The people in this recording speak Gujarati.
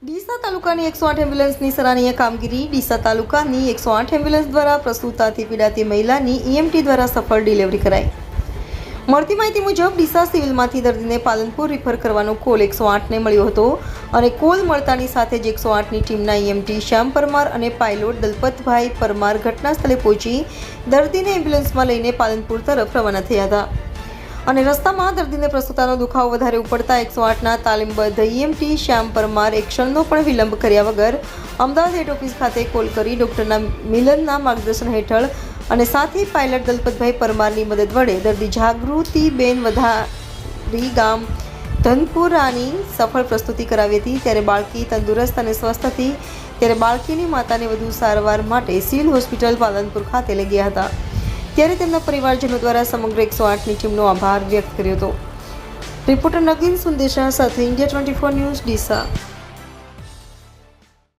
ડીસા તાલુકાની 108 એમ્બ્યુલન્સની સરાહનીય કામગીરી। ડીસા તાલુકાની 108 એમ્બ્યુલન્સ દ્વારા પ્રસૂતાથી પીડાતી મહિલાની ઈએમટી દ્વારા સફળ ડિલિવરી કરાઈ। મળતી માહિતી મુજબ ડીસા સિવિલમાંથી દર્દીને પાલનપુર રિફર કરવાનો કોલ 108ને મળ્યો હતો અને કોલ મળતાની સાથે જ 108ની ટીમના ઈએમટી શ્યામ પરમાર અને પાયલોટ દલપતભાઈ પરમાર ઘટના સ્થળે પહોંચી દર્દીને એમ્બ્યુલન્સમાં લઈને પાલનપુર તરફ રવાના થયા હતા અને રસ્તામાં દર્દીને પ્રસૂતાનો દુખાવો વધારે ઉપડતા 108ના તાલીમબદ્ધ ઈએમટી શ્યામ પરમાર એક ક્ષણનો પણ વિલંબ કર્યા વગર અમદાવાદ હેડ ઓફિસ ખાતે કોલ કરી ડૉક્ટરના મિલનના માર્ગદર્શન હેઠળ અને સાથે પાયલટ દલપતભાઈ પરમારની મદદ વડે દર્દી જાગૃતિબેન વધારી ગામ ધનપુરાની સફળ પ્રસ્તુતિ કરાવી હતી। ત્યારે બાળકી તંદુરસ્ત અને સ્વસ્થ હતી। ત્યારે બાળકીની માતાને વધુ સારવાર માટે સિવિલ હોસ્પિટલ પાલનપુર ખાતે લઈ ગયા હતા। ત્યારે તેમના પરિવારજનો દ્વારા સમગ્ર 108ની ટીમનો આભાર વ્યક્ત કર્યો હતો। રિપોર્ટર નગીન સુંદેશા સાથે ઇન્ડિયા 24 ન્યૂઝ ડીસા।